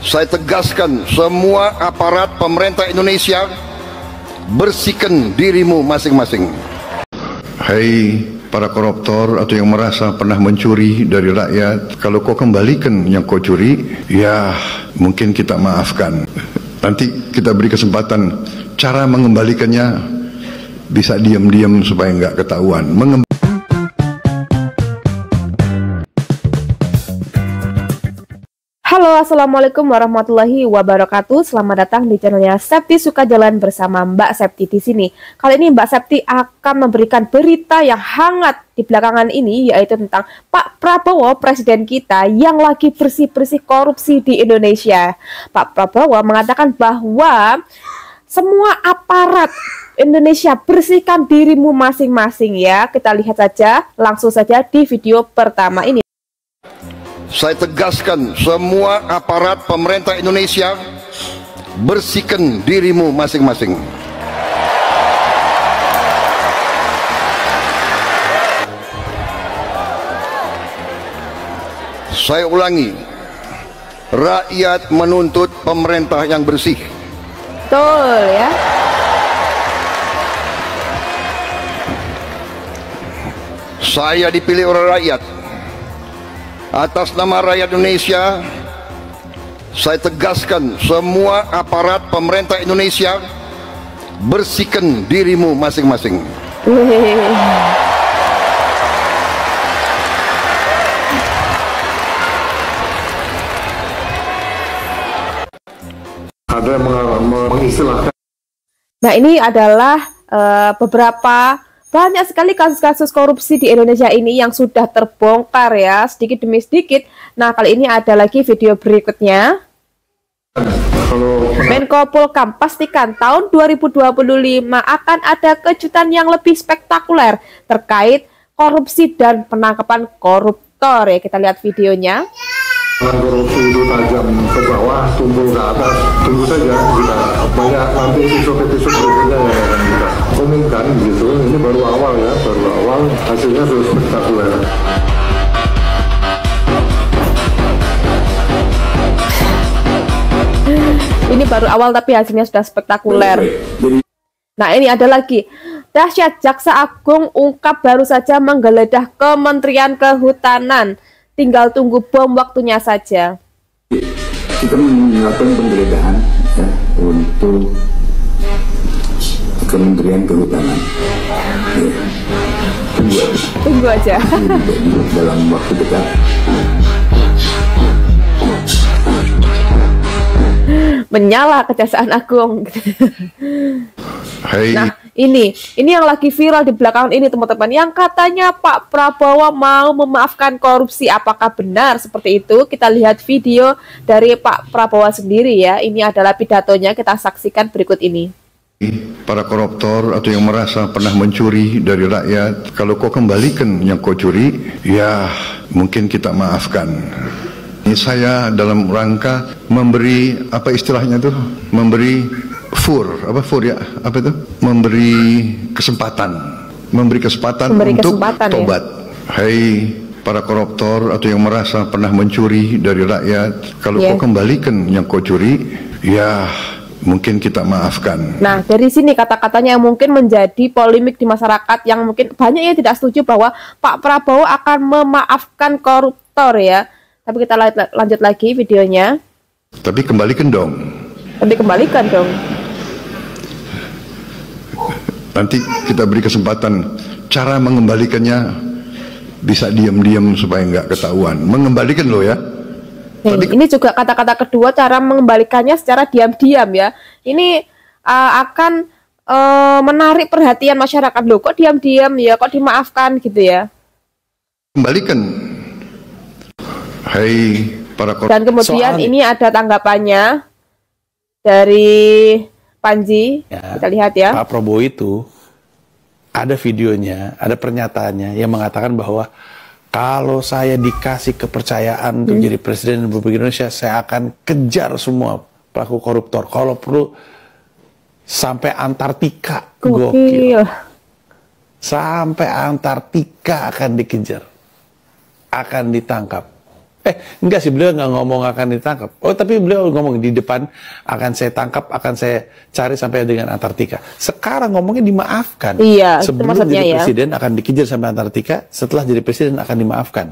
Saya tegaskan semua aparat pemerintah Indonesia, bersihkan dirimu masing-masing. Hai para koruptor atau yang merasa pernah mencuri dari rakyat, kalau kau kembalikan yang kau curi, ya mungkin kita maafkan. Nanti kita beri kesempatan cara mengembalikannya, bisa diam-diam supaya nggak ketahuan. Halo, assalamualaikum warahmatullahi wabarakatuh. Selamat datang di channelnya Septi Suka Jalan bersama Mbak Septi di sini. Kali ini Mbak Septi akan memberikan berita yang hangat di belakangan ini, yaitu tentang Pak Prabowo, presiden kita yang lagi bersih-bersih korupsi di Indonesia. Pak Prabowo mengatakan bahwa semua aparat Indonesia, bersihkan dirimu masing-masing ya. Kita lihat saja, langsung saja di video pertama ini. Saya tegaskan semua aparat pemerintah Indonesia, bersihkan dirimu masing-masing. Saya ulangi, rakyat menuntut pemerintah yang bersih. Betul ya. Saya dipilih oleh rakyat. Atas nama rakyat Indonesia, saya tegaskan semua aparat pemerintah Indonesia, bersihkan dirimu masing-masing. Ada yang mengistilahkan. Nah, ini adalah banyak sekali kasus-kasus korupsi di Indonesia ini yang sudah terbongkar ya, sedikit demi sedikit. Nah, kali ini ada lagi video berikutnya. Menko Polhukam pastikan tahun 2025 akan ada kejutan yang lebih spektakuler terkait korupsi dan penangkapan koruptor ya. Kita lihat videonya. Korupsi itu tajam ke bawah, tumpul ke atas. Tunggu saja, kita banyak nanti episode berikutnya yang akan kita umumkan gitu. Ini baru awal ya, baru awal, hasilnya sudah spektakuler. Ini baru awal tapi hasilnya sudah spektakuler. Nah, ini ada lagi. Dahsyat, Jaksa Agung ungkap baru saja menggeledah Kementerian Kehutanan. Tinggal tunggu bom waktunya saja. Kita melakukan penggeledahan ya, untuk Kementerian Kehutanan. Ya. Tunggu aja. Dalam waktu dekat. Menyala Kejaksaan Agung. Hai. Nah, ini yang lagi viral di belakangan ini teman-teman, yang katanya Pak Prabowo mau memaafkan korupsi. Apakah benar seperti itu? Kita lihat video dari Pak Prabowo sendiri ya. Ini adalah pidatonya, kita saksikan berikut ini. Para koruptor atau yang merasa pernah mencuri dari rakyat, kalau kau kembalikan yang kau curi, ya mungkin kita maafkan. Ini saya dalam rangka memberi, apa istilahnya tuh, memberi memberi kesempatan untuk tobat. Ya? Hai para koruptor atau yang merasa pernah mencuri dari rakyat, kalau kau kembalikan yang kau curi, ya mungkin kita maafkan. Nah, dari sini kata-katanya yang mungkin menjadi polemik di masyarakat, yang mungkin banyak yang tidak setuju bahwa Pak Prabowo akan memaafkan koruptor ya. Tapi kita lanjut lagi videonya. Tapi kembalikan dong. Nanti kita beri kesempatan cara mengembalikannya, bisa diam-diam supaya nggak ketahuan. Mengembalikan loh ya. Ini juga kata-kata kedua, cara mengembalikannya secara diam-diam ya. Ini akan menarik perhatian masyarakat. Loh, kok diam-diam ya, kok dimaafkan gitu ya. Kembalikan. Hai para koruptor. Dan kemudian ini ada tanggapannya dari Panji ya, kita lihat ya. Pak Prabowo itu ada videonya, ada pernyataannya yang mengatakan bahwa kalau saya dikasih kepercayaan untuk jadi presiden Republik Indonesia, saya akan kejar semua pelaku koruptor. Kalau perlu sampai Antartika. Gokil. Sampai Antartika akan dikejar, akan ditangkap. Enggak sih, beliau nggak ngomong akan ditangkap. Oh, tapi beliau ngomong di depan akan saya tangkap, akan saya cari sampai dengan Antartika. Sekarang ngomongnya dimaafkan. Iya, sebelum maksudnya jadi ya. presiden akan dikejar sampai Antartika, setelah jadi presiden akan dimaafkan.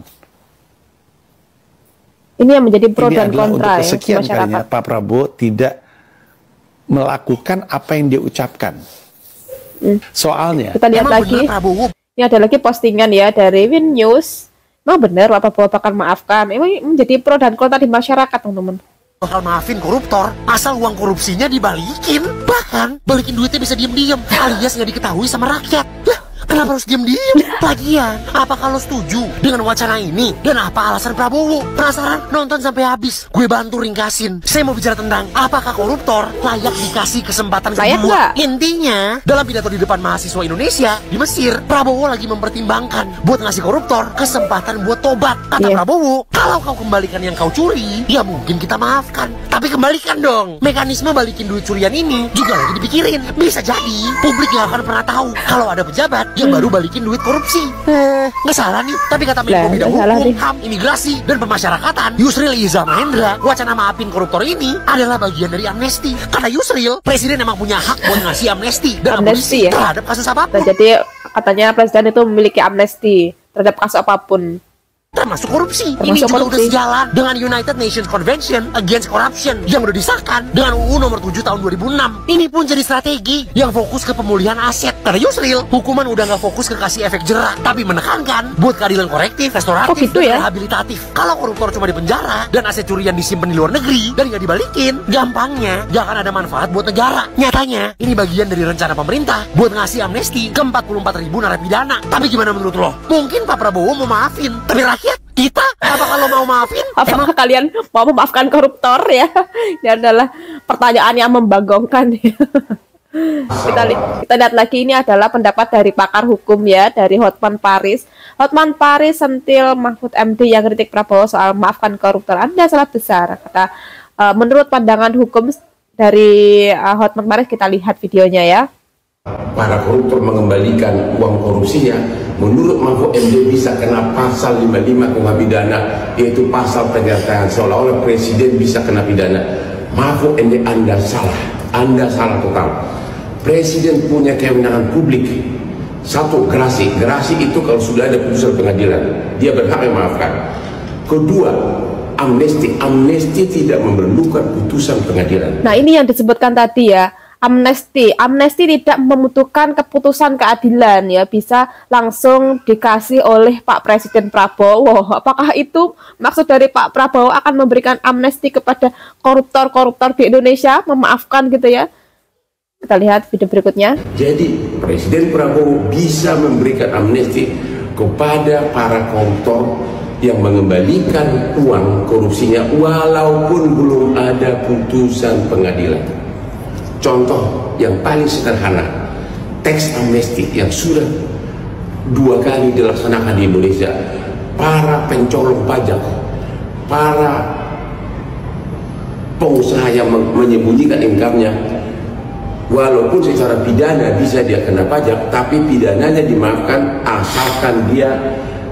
Ini yang menjadi pro Ini dan adalah kontra untuk ya kesekian masyarakat. kalinya Pak Prabowo tidak melakukan apa yang dia ucapkan. Soalnya, Kita lihat lagi. Ini ada lagi postingan ya dari Win News. Emang benar Pak Prabowo bakal maafkan? Emang menjadi pro dan kontra di masyarakat, teman-teman. Bakal maafin koruptor asal uang korupsinya dibalikin. Bahkan balikin duitnya bisa diem-diem alias nggak diketahui sama rakyat. Lah, kenapa harus diem-diem? Lagian, apa kalau setuju dengan wacana ini? Dan apa alasan Prabowo? Penasaran? Nonton sampai habis. Gue bantu ringkasin. Saya mau bicara tentang apakah koruptor layak dikasih kesempatan Layak kedua. nggak? Intinya, dalam pidato di depan mahasiswa Indonesia di Mesir, Prabowo lagi mempertimbangkan buat ngasih koruptor kesempatan buat tobat. Kata Iya. Prabowo, kalau kau kembalikan yang kau curi, ya mungkin kita maafkan. Tapi kembalikan dong. Mekanisme balikin duit curian ini juga lagi dipikirin. Bisa jadi publik gak akan pernah tahu kalau ada pejabat yang baru balikin duit korupsi. Nggak salah nih. Tapi kata Menko Lah, Bidang nggak salah Hukum, nih. HAM, Imigrasi, dan Pemasyarakatan, Yusril Iza Mahendra, wacana maafin koruptor ini adalah bagian dari amnesti. Kata Yusril, Presiden emang punya hak buat ngasih amnesti dan Amnesti aborsi ya? terhadap kasus apapun. Nah, jadi katanya presiden itu memiliki amnesti terhadap kasus apapun. Termasuk korupsi. Termasuk Ini juga korupsi. udah sejalan dengan United Nations Convention Against Corruption yang udah disahkan dengan UU nomor 7 tahun 2006. Ini pun jadi strategi yang fokus ke pemulihan aset. Kata Yusril, hukuman udah nggak fokus ke kasih efek jerak, tapi menekankan buat keadilan korektif, restoratif, Oh, gitu dan ya? rehabilitatif. Kalau koruptor cuma di penjara dan aset curian disimpan di luar negeri dan nggak dibalikin, gampangnya nggak akan ada manfaat buat negara. Nyatanya, ini bagian dari rencana pemerintah buat ngasih amnesti ke 44.000 narapidana. Tapi gimana menurut lo? Mungkin Pak Prabowo mau maafin, tapi rakyat kita apa kalau mau maafin? Apakah kalian mau memaafkan koruptor ya? Ini adalah pertanyaan yang membanggongkan. Kita lihat lagi, ini adalah pendapat dari pakar hukum ya, dari Hotman Paris. Hotman Paris sentil Mahfud MD yang kritik Prabowo soal maafkan koruptor. Anda salah besar, kata. Menurut pandangan hukum dari Hotman Paris, kita lihat videonya ya. Para koruptor mengembalikan uang korupsinya, menurut Mahfud MD bisa kena pasal 55 KUH pidana, yaitu pasal penyertaan, seolah-olah presiden bisa kena pidana. Mahfud MD, Anda salah total. Presiden punya kewenangan publik. Satu, gerasi itu kalau sudah ada putusan pengadilan, dia berhak memaafkan. Kedua, amnesti tidak memerlukan putusan pengadilan. Nah, ini yang disebutkan tadi ya. Amnesti tidak membutuhkan keputusan keadilan ya, bisa langsung dikasih oleh Pak Presiden Prabowo. Apakah itu maksud dari Pak Prabowo akan memberikan amnesti kepada koruptor-koruptor di Indonesia, memaafkan gitu ya? Kita lihat video berikutnya. Jadi Presiden Prabowo bisa memberikan amnesti kepada para koruptor yang mengembalikan uang korupsinya walaupun belum ada putusan pengadilan. Contoh yang paling sederhana, teks amnesti yang sudah 2 kali dilaksanakan di Indonesia. Para pencolong pajak, para pengusaha yang menyembunyikan income-nya, walaupun secara pidana bisa dia kena pajak, tapi pidananya dimaafkan asalkan dia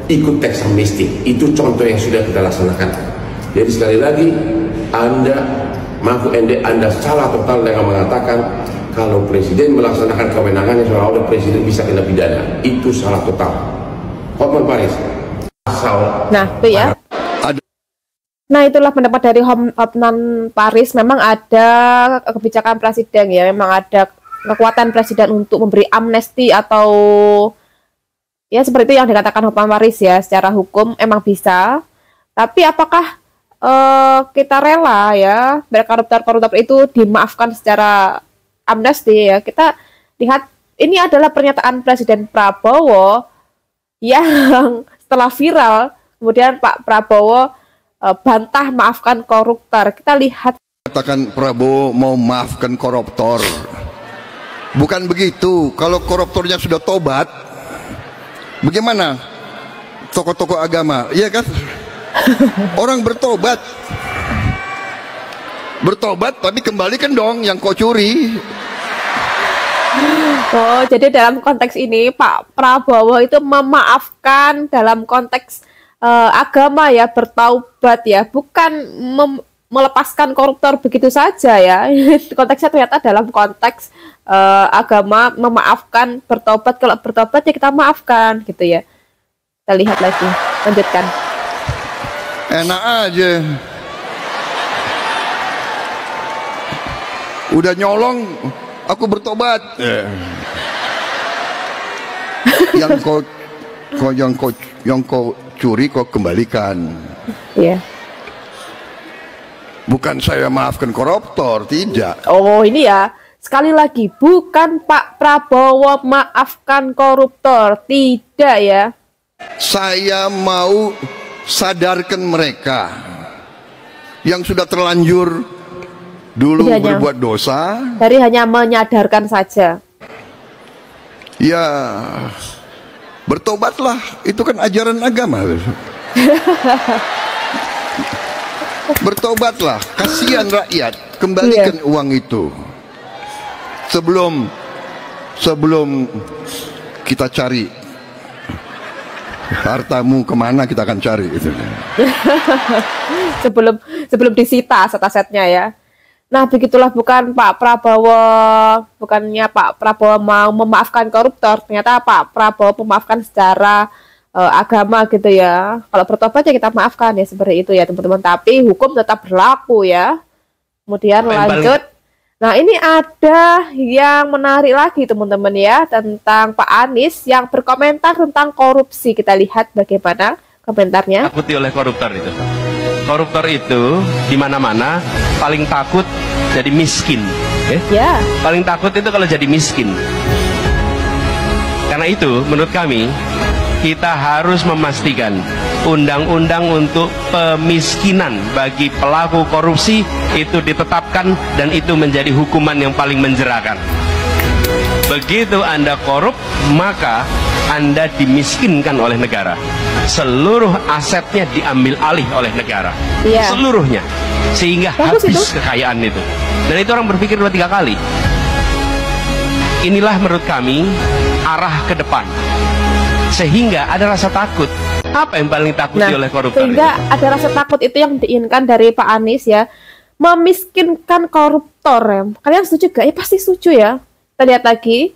ikut teks amnesti. Itu contoh yang sudah kita laksanakan. Jadi sekali lagi, Mahfud MD, Anda salah total dengan mengatakan kalau presiden melaksanakan kewenangannya seolah-olah presiden bisa kena pidana. Itu salah total. Hotman Paris. Nah, itu ya. Nah, itulah pendapat dari Hotman Paris. Memang ada kebijakan presiden ya, memang ada kekuatan presiden untuk memberi amnesti atau ya seperti itu yang dikatakan Hotman Paris ya, secara hukum emang bisa. Tapi apakah kita rela ya koruptor-koruptor itu dimaafkan secara amnesti ya? Kita lihat, ini adalah pernyataan Presiden Prabowo yang setelah viral kemudian Pak Prabowo bantah maafkan koruptor. Kita lihat. Katakan Prabowo mau maafkan koruptor. Bukan begitu. Kalau koruptornya sudah tobat, bagaimana tokoh-tokoh agama? Iya kan? Orang bertobat tapi kembalikan dong yang kau curi. Oh, jadi dalam konteks ini Pak Prabowo itu memaafkan dalam konteks agama ya, bertaubat ya, bukan melepaskan koruptor begitu saja ya. Konteksnya ternyata dalam konteks agama memaafkan, bertobat. Kalau bertobat ya kita maafkan gitu ya. Kita lihat lagi, lanjutkan. Enak aja. Udah nyolong, aku bertobat. Yang kau curi kau kembalikan. Iya. Bukan saya maafkan koruptor, tidak. Oh ini ya, sekali lagi, bukan Pak Prabowo maafkan koruptor, tidak ya. Saya mau sadarkan mereka yang sudah terlanjur dulu berbuat dosa. Dari hanya menyadarkan saja. Ya, bertobatlah, itu kan ajaran agama. Bertobatlah, kasihan rakyat, kembalikan uang itu. Sebelum kita cari hartamu kemana, kita akan cari itu. sebelum disita aset-asetnya ya. Nah begitulah, bukannya Pak Prabowo mau memaafkan koruptor, ternyata Pak Prabowo memaafkan secara agama gitu ya. Kalau bertobat ya kita maafkan ya, seperti itu ya teman-teman. Tapi hukum tetap berlaku ya. Kemudian lanjut. Nah ini ada yang menarik lagi teman-teman ya, tentang Pak Anies yang berkomentar tentang korupsi. Kita lihat bagaimana komentarnya. Takuti oleh koruptor itu. Koruptor itu di mana-mana paling takut jadi miskin. Ya. Paling takut itu kalau jadi miskin. Karena itu menurut kami kita harus memastikan undang-undang untuk pemiskinan bagi pelaku korupsi itu ditetapkan dan itu menjadi hukuman yang paling menjerakan. Begitu Anda korup, maka Anda dimiskinkan oleh negara. Seluruh asetnya diambil alih oleh negara. Seluruhnya. Sehingga habis kekayaan itu. Dan itu orang berpikir 2-3 kali. Inilah menurut kami arah ke depan. Sehingga ada rasa takut. Apa yang paling takuti oleh koruptor? Sehingga ada rasa takut itu yang diinginkan dari Pak Anies ya, memiskinkan koruptor ya. Kalian setuju gak? Ya pasti setuju ya. Kita lihat lagi.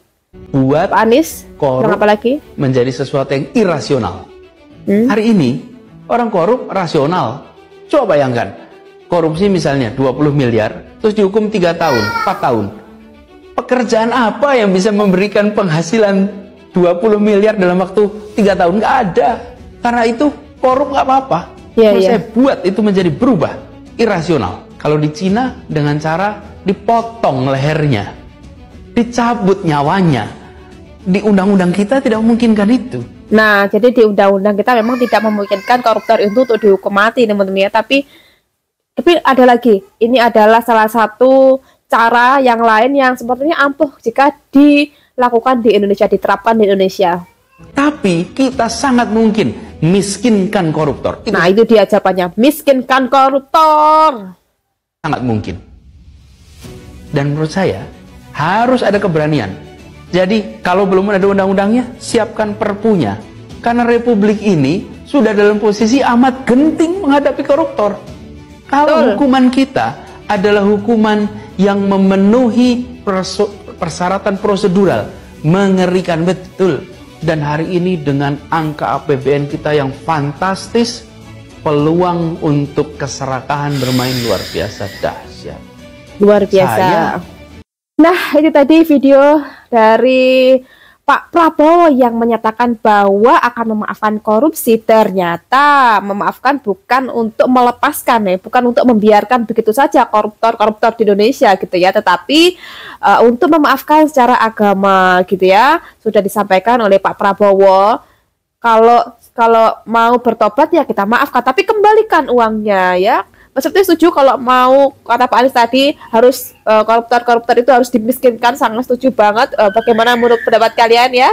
Buat Pak Anies korup apa lagi? menjadi sesuatu yang irasional. Hari ini orang korup rasional. Coba bayangkan, korupsi misalnya 20 miliar, terus dihukum 3 tahun, 4 tahun. Pekerjaan apa yang bisa memberikan penghasilan 20 miliar dalam waktu 3 tahun? Nggak ada. Karena itu korup nggak apa-apa. Saya buat itu menjadi berubah, irasional. Kalau di Cina dengan cara dipotong lehernya, dicabut nyawanya. Di undang-undang kita tidak memungkinkan itu. Nah, jadi di undang-undang kita memang tidak memungkinkan koruptor itu untuk dihukum mati teman-teman ya. Tapi ada lagi, ini adalah salah satu cara yang lain yang sepertinya ampuh jika dilakukan di Indonesia, diterapkan di Indonesia. Tapi kita sangat mungkin miskinkan koruptor. Nah itu dia jawabannya, miskinkan koruptor. Sangat mungkin. Dan menurut saya harus ada keberanian. Jadi kalau belum ada undang-undangnya, siapkan perpunya. Karena republik ini sudah dalam posisi amat genting menghadapi koruptor. Kalau hukuman kita adalah hukuman yang memenuhi persyaratan prosedural, mengerikan betul. Dan hari ini dengan angka APBN kita yang fantastis, peluang untuk keserakahan bermain luar biasa dahsyat. Luar biasa. Nah, itu tadi video dari Pak Prabowo yang menyatakan bahwa akan memaafkan korupsi. Ternyata memaafkan bukan untuk melepaskan ya, bukan untuk membiarkan begitu saja koruptor-koruptor di Indonesia gitu ya, tetapi untuk memaafkan secara agama gitu ya. Sudah disampaikan oleh Pak Prabowo, kalau mau bertobat ya kita maafkan, tapi kembalikan uangnya ya. Maksudnya setuju kalau mau, kata Pak Anies tadi, harus koruptor-koruptor itu harus dimiskinkan, sangat setuju banget. Bagaimana menurut pendapat kalian ya?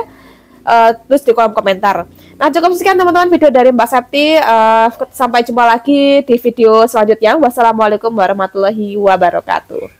Terus di kolom komentar. Nah cukup sekian teman-teman video dari Mbak Septi. Sampai jumpa lagi di video selanjutnya. Wassalamualaikum warahmatullahi wabarakatuh.